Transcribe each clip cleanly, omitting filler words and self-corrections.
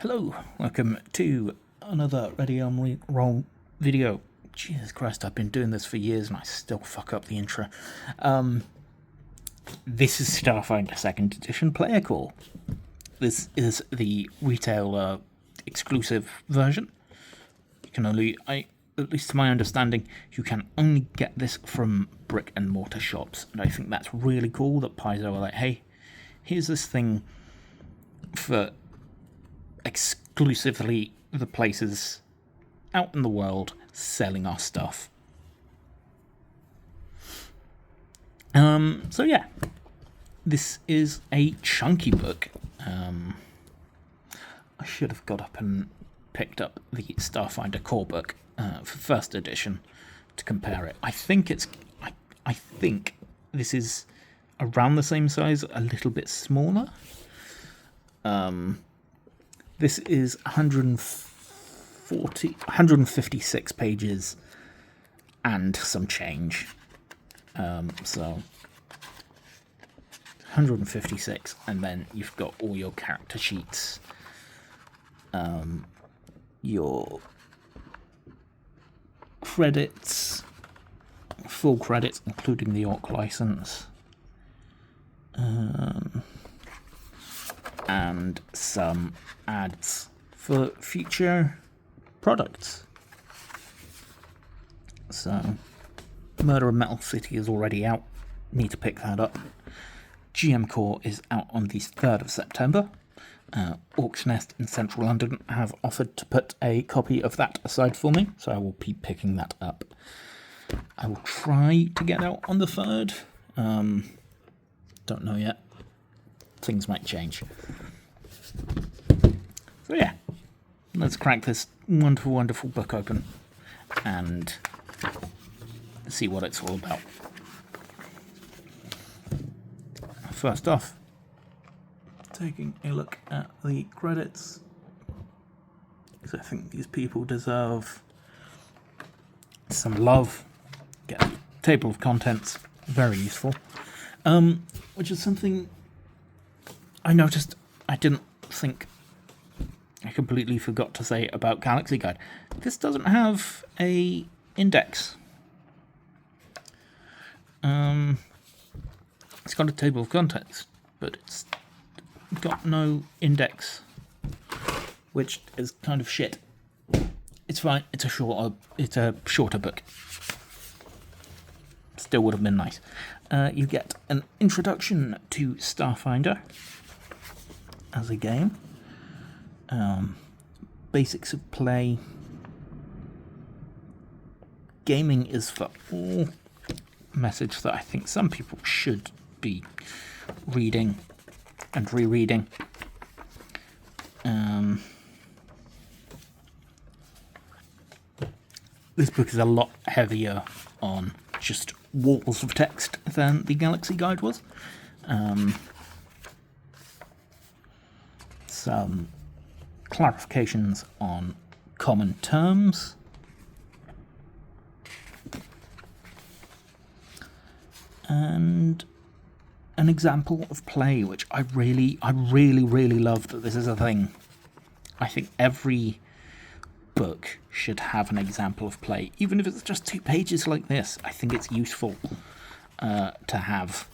Hello, welcome to another Ready on Roll video. Jesus Christ, I've been doing this for years and I still fuck up the intro. This is Starfinder Second Edition Player Call. This is the retail exclusive version. You can only, at least to my understanding, you can only get this from brick and mortar shops. And I think that's really cool that Paizo are like, hey, here's this thing for exclusively the places out in the world selling our stuff. So yeah, this is a chunky book. I should have got up and picked up the Starfinder core book for first edition to compare it. I think this is around the same size, a little bit smaller. This is 156 pages and some change. So 156, and then you've got all your character sheets, your credits, full credits, including the Orc license, and some ads for future products. So, Murder of Metal City is already out. Need to pick that up. GM Core is out on the 3rd of September. Orc's Nest in central London have offered to put a copy of that aside for me, so I will be picking that up. I will try to get out on the 3rd. Don't know yet. Things might change. So yeah, let's crack this wonderful, wonderful book open and see what it's all about. First off, taking a look at the credits, because I think these people deserve some love. Get a table of contents, very useful, which is something I noticed I didn't think, I completely forgot to say about Galaxy Guide. This doesn't have a index. It's got a table of contents, but it's got no index, which is kind of shit. It's fine. It's a shorter book. Still would have been nice. You get an introduction to Starfinder as a game, basics of play, gaming is for all, message that I think some people should be reading and rereading. This book is a lot heavier on just walls of text than the Galaxy Guide was. Some clarifications on common terms, and an example of play, which I really love that this is a thing. I think every book should have an example of play, even if it's just 2 pages like this. I think it's useful to have.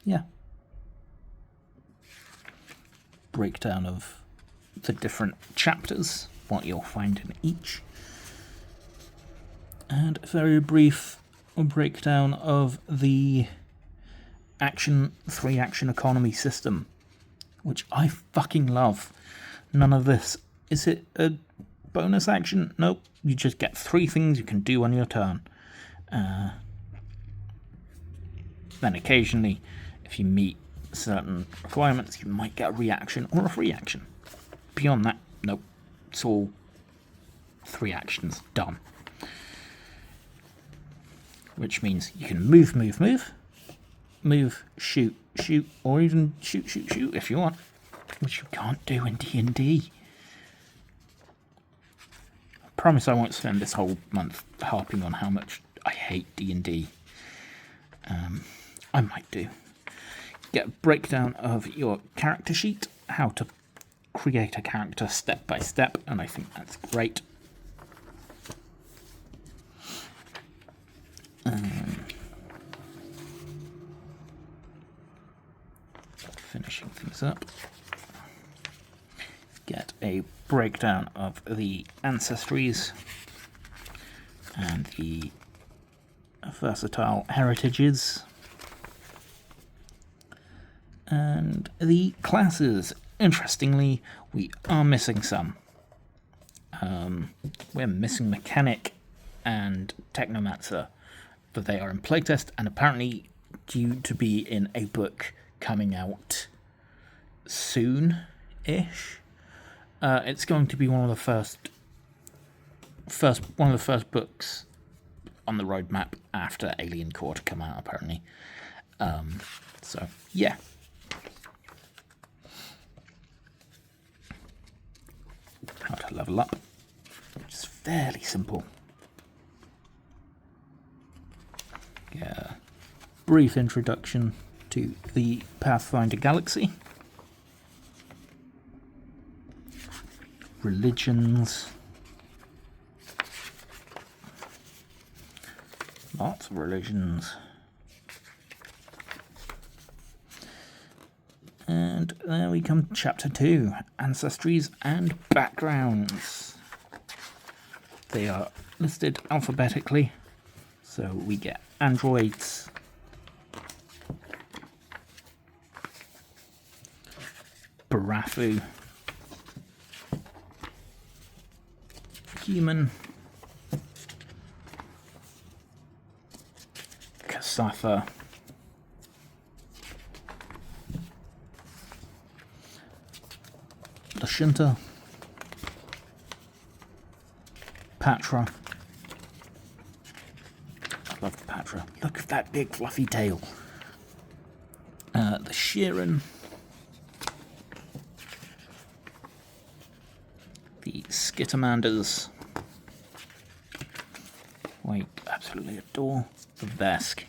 Yeah. Breakdown of the different chapters, what you'll find in each. And a very brief breakdown of the 3-action economy system, which I fucking love. None of this. Is it a bonus action? Nope. You just get 3 things you can do on your turn. Then occasionally, if you meet certain requirements, you might get a reaction or a free action. Beyond that, nope. It's all 3 actions done. Which means you can move, shoot, or even shoot if you want, which you can't do in D&D. I promise I won't spend this whole month harping on how much I hate D&D. I might do. get a breakdown of your character sheet, how to create a character step by step, and I think that's great. Finishing things up. Get a breakdown of the ancestries and the versatile heritages and the classes. Interestingly, we are missing some. We're missing Mechanic and Technomancer, but they are in playtest and apparently due to be in a book coming out soon-ish. It's going to be one of the first books on the roadmap after Alien Core to come out, apparently. So yeah. How to level up, which is fairly simple. Yeah. Brief introduction to the Pathfinder Galaxy. Religions. Lots of religions. And there we come to Chapter 2, Ancestries and Backgrounds. They are listed alphabetically, so we get androids, Barafu, human, Kasatha, Lashunta, Patra. I love Patra. Look at that big fluffy tail. The Sheeran, the Skittermanders. I absolutely adore the Vesk.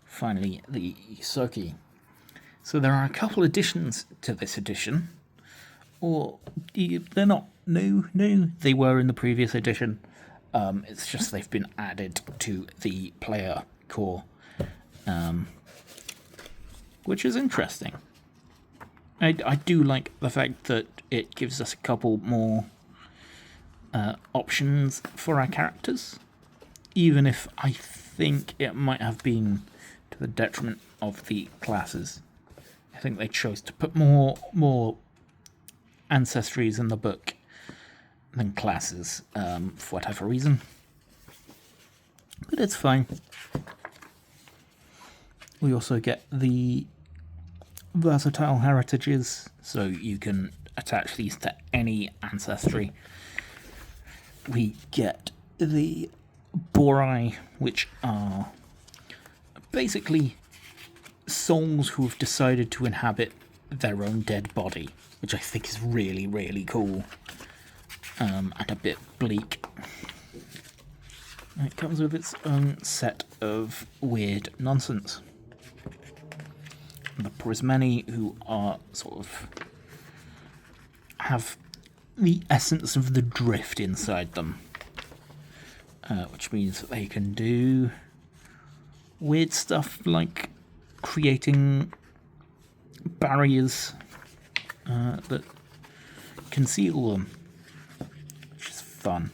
Finally, the Isoki. So there are a couple additions to this edition, or they're not new. They were in the previous edition. It's just they've been added to the player core, which is interesting. I do like the fact that it gives us a couple more options for our characters, even if I think it might have been to the detriment of the classes. I think they chose to put more ancestries in the book than classes, for whatever reason. But it's fine. We also get the versatile heritages, so you can attach these to any ancestry. We get the Borai, which are basically souls who have decided to inhabit their own dead body, which I think is really, really cool, and a bit bleak. It comes with its own set of weird nonsense. The Prismeni, who are sort of have the essence of the drift inside them, which means that they can do weird stuff like creating barriers that conceal them, which is fun.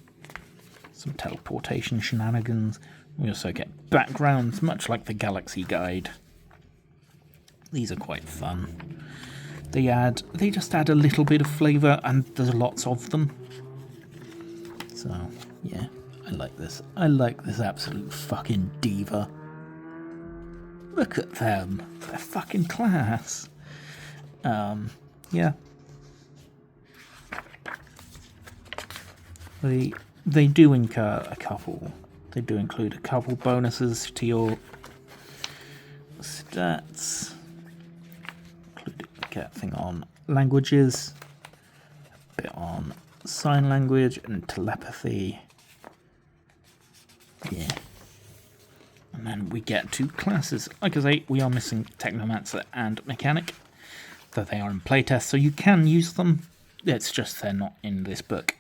Some teleportation shenanigans. We also get backgrounds, much like the Galaxy Guide. These are quite fun. They just add a little bit of flavour, and there's lots of them. So yeah, I like this. I like this absolute fucking diva. Look at them. They're fucking class. Yeah. They do incur a couple. They do include a couple bonuses to your stats. Include a thing on languages, a bit on sign language and telepathy. Yeah. And then we get to classes. Like I say, we are missing Technomancer and Mechanic, though they are in playtest, so you can use them. It's just they're not in this book.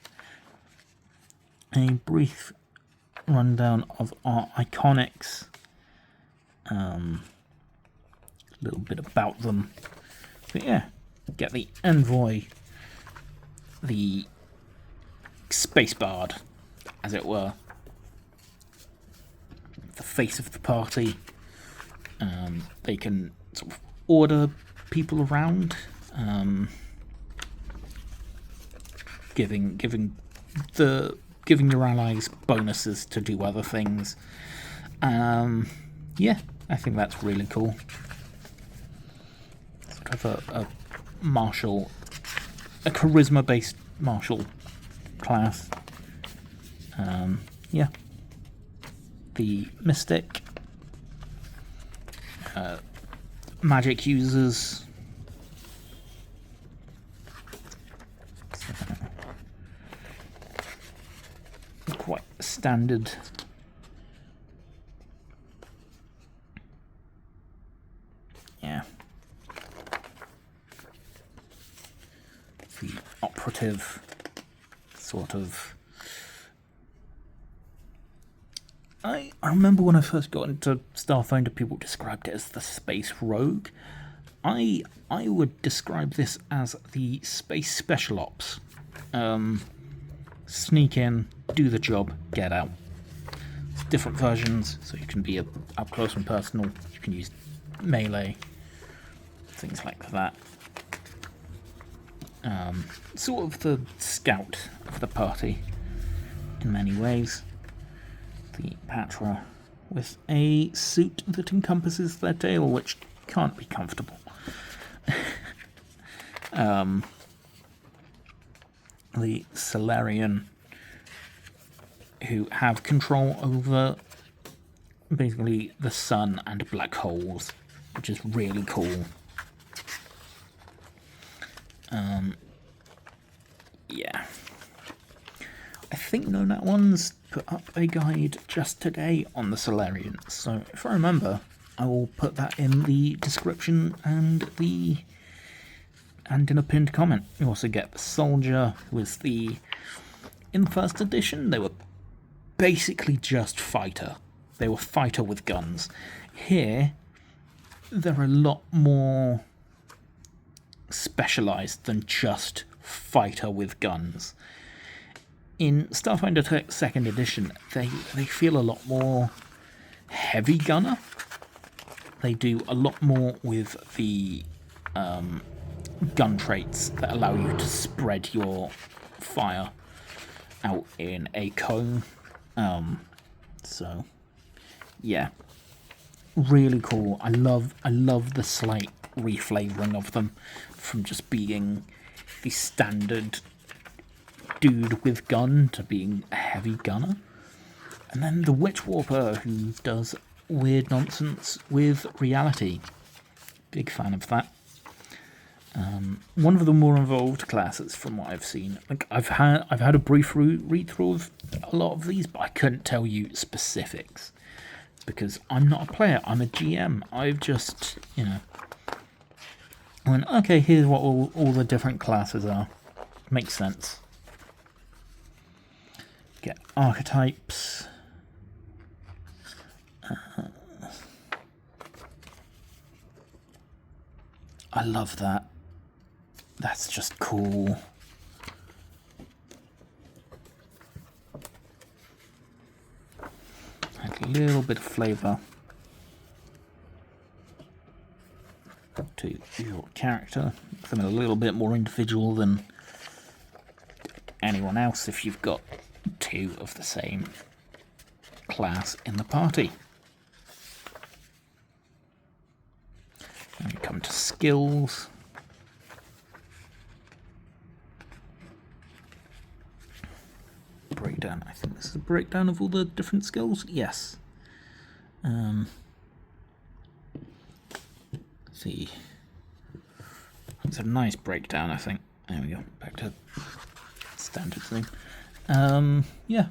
A brief rundown of our iconics. A little bit about them. But yeah, get the Envoy, the Space Bard, as it were. The face of the party. They can sort of order people around, giving your allies bonuses to do other things. Yeah, I think that's really cool. Sort of a martial, a charisma-based martial class. Yeah. The Mystic, magic users, quite standard. Yeah. The operative sort of. I remember when I first got into Starfinder, people described it as the Space Rogue. I would describe this as the Space Special Ops. Sneak in, do the job, get out. It's different versions, so you can be up close and personal. You can use melee, things like that. Sort of the scout of the party in many ways. The Patra with a suit that encompasses their tail, which can't be comfortable. The Solarian, who have control over basically the sun and black holes, which is really cool. Yeah. I think No Nat One's put up a guide just today on the Solarians, so if I remember, I will put that in the description and in a pinned comment. You also get the Soldier, who is in first edition, they were basically just fighter. They were fighter with guns. Here, they're a lot more specialized than just fighter with guns. In Starfinder Second Edition, they feel a lot more heavy gunner. They do a lot more with the gun traits that allow you to spread your fire out in a cone. So, yeah, really cool. I love the slight reflavoring of them from just being the standard dude with gun to being a heavy gunner. And then the Witch Warper, who does weird nonsense with reality. Big fan of that. One of the more involved classes from what I've seen. Like I've had a brief read through of a lot of these, but I couldn't tell you specifics because I'm not a player. I'm a GM. I've just went, okay, here's what all the different classes are. Makes sense. Get archetypes. I love that. That's just cool. Add a little bit of flavour to your character. Make them a little bit more individual than anyone else if you've got two of the same class in the party. And we come to skills. Breakdown. I think this is a breakdown of all the different skills. Yes. See. It's a nice breakdown, I think. There we go. Back to standard thing. Yeah.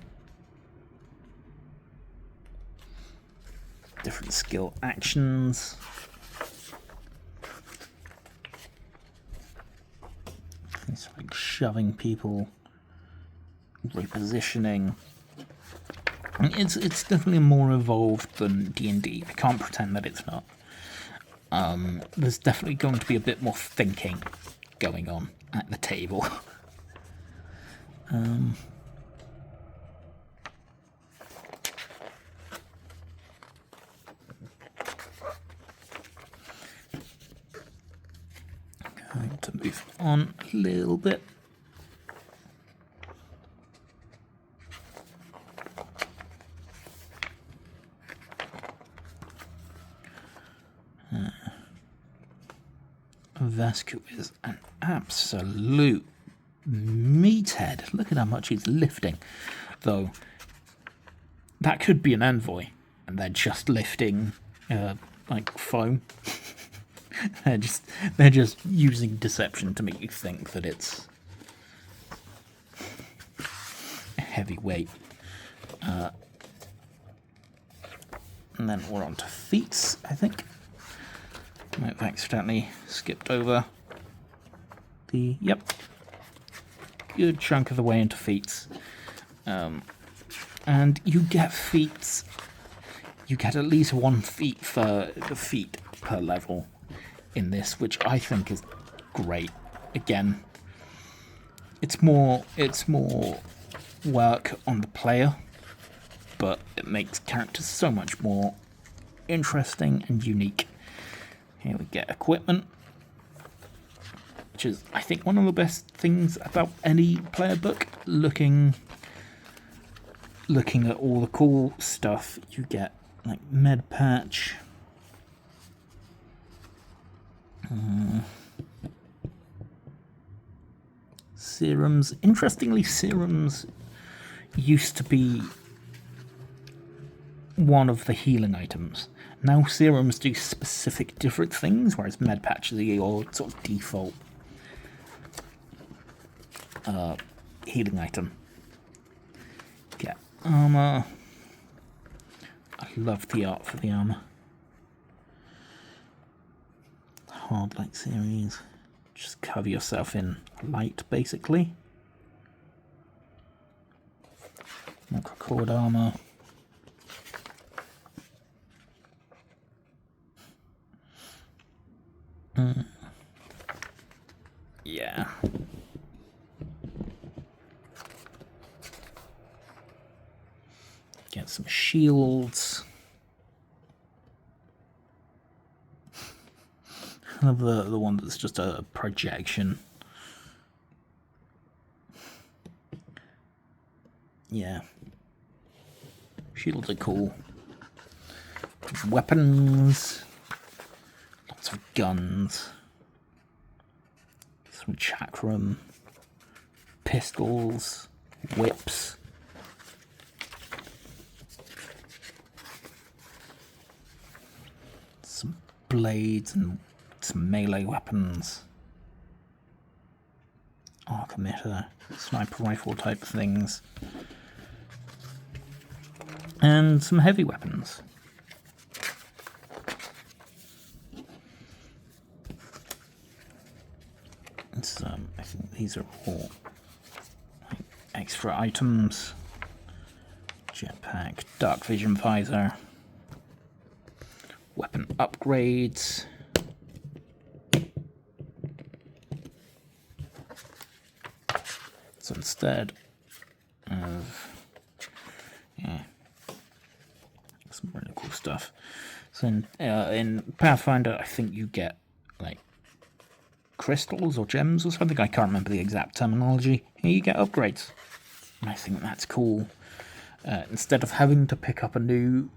different skill actions. It's like shoving people, repositioning. It's definitely more evolved than D&D. I can't pretend that it's not. There's definitely going to be a bit more thinking going on at the table. Going to move on a little bit. Vasco is an absolute meathead. Look at how much he's lifting. Though, that could be an envoy, and they're just lifting, like, foam. they're just using deception to make you think that it's a heavy weight. And then we're on to feats, I think. I've accidentally skipped over the, good chunk of the way into feats. And you get feats, you get at least one feat for the feat per level in this, which I think is great. Again, it's more work on the player, but it makes characters so much more interesting and unique. Here we get equipment, which is, I think, one of the best things about any player book. Looking at all the cool stuff you get, like med patch, serums. Interestingly, serums used to be one of the healing items. Now serums do specific different things, whereas med patch is your sort of default healing item. Get armor. I love the art for the armor. Hard light series. Just cover yourself in light, basically. Microcord armor. Yeah. Get some shields. I love the one that's just a projection. Yeah. Shields are cool. Weapons. Lots of guns. Some chakram. Pistols. Whips. Some blades and some melee weapons. Arc emitter. Sniper rifle type things. And some heavy weapons. I think these are all extra items. Jetpack, dark vision visor, weapon upgrades. So instead of some really cool stuff. So in Pathfinder, I think you get like crystals or gems or something. I can't remember the exact terminology. Here you get upgrades, and I think that's cool. Instead of having to pick up a new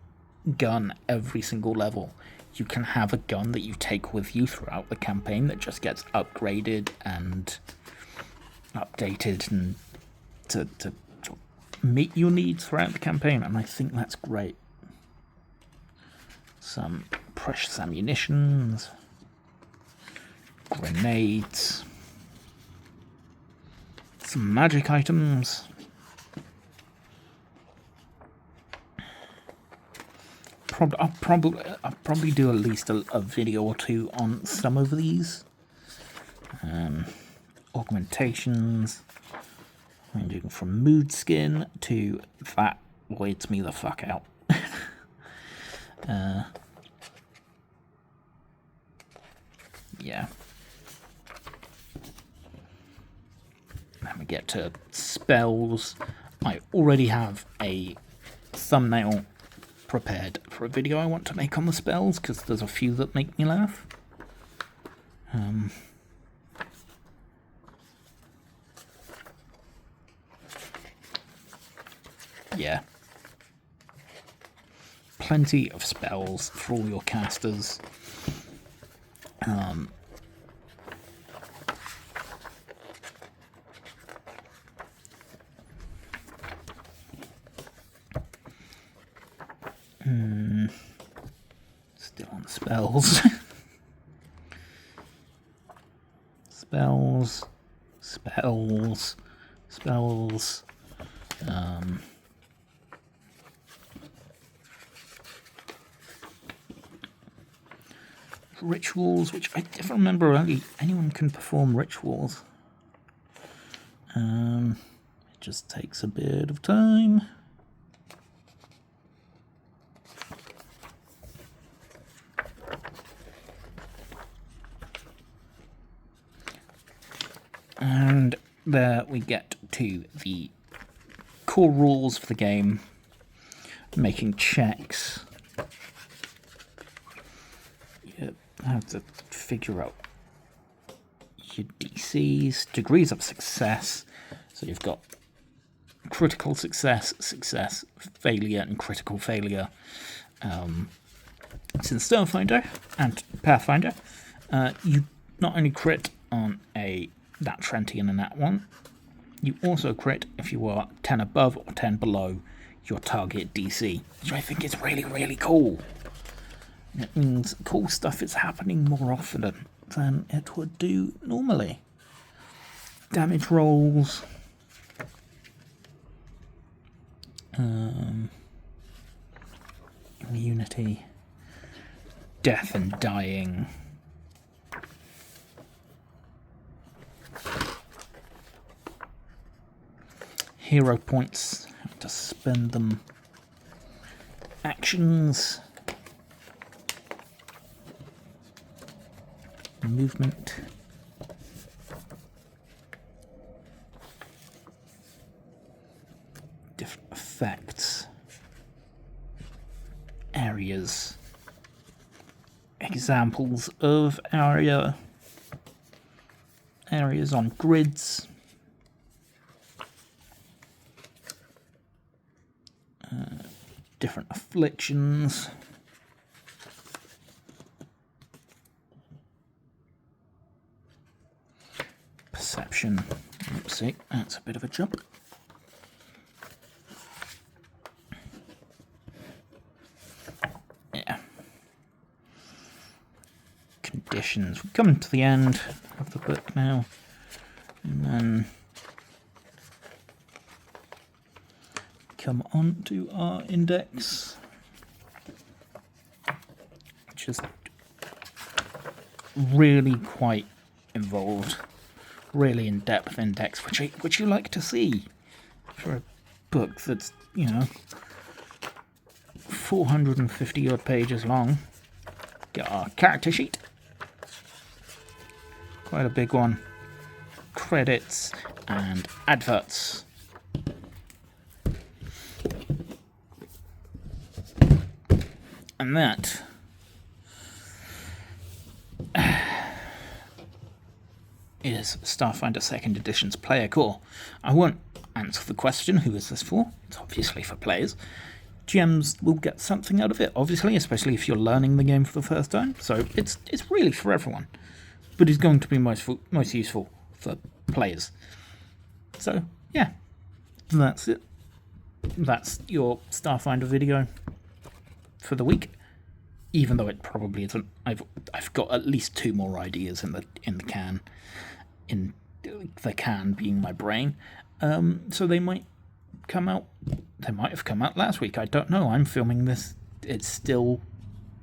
gun every single level, you can have a gun that you take with you throughout the campaign that just gets upgraded and updated and to meet your needs throughout the campaign, and I think that's great. Some precious ammunitions, grenades, some magic items, I'll probably do at least a video or two on some of these. Augmentations, ranging from mood skin to that weirds me the fuck out. Yeah. Then we get to spells. I already have a thumbnail prepared for a video I want to make on the spells, because there's a few that make me laugh. Yeah. Plenty of spells for all your casters. Still on spells. Spells. Rituals, which I never remember anyone can perform rituals. It just takes a bit of time. And there we get to the core rules for the game, making checks. You have to figure out your DCs, degrees of success. So you've got critical success, failure, and critical failure. It's in Starfinder and Pathfinder. You not only crit on a Nat 20 and a Nat 1, you also crit if you are 10 above or 10 below your target DC, which I think is really, really cool. It means cool stuff is happening more often than it would do normally. Damage rolls. Immunity. Death and dying. Hero points, have to spend them. Actions. Movement. Different effects. Areas. Examples of areas on grids. Different afflictions. Perception. Oopsie, that's a bit of a jump. Yeah. Conditions. We come to the end of the book now, and then come on to our index, which is really quite involved, really in-depth index, which you like to see for a book that's, 450 odd pages long. Get our character sheet, quite a big one, credits and adverts. And that is Starfinder Second Edition's player core. I won't answer the question, who is this for? It's obviously for players. GMs will get something out of it, obviously, especially if you're learning the game for the first time. So it's really for everyone, but it's going to be most useful for players. So yeah, that's it. That's your Starfinder video for the week, even though it probably isn't. I've got at least 2 more ideas in the can, in the can being my brain. So they might come out. They might have come out last week. I don't know. I'm filming this it's still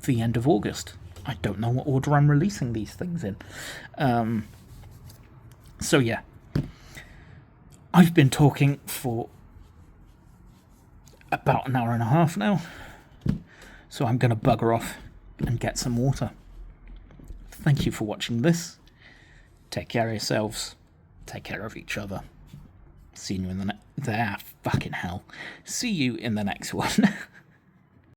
the end of August. I don't know what order I'm releasing these things in. So yeah, I've been talking for about an hour and a half now, so I'm going to bugger off and get some water. Thank you for watching this. Take care of yourselves. Take care of each other. See you in the fucking hell. See you in the next one.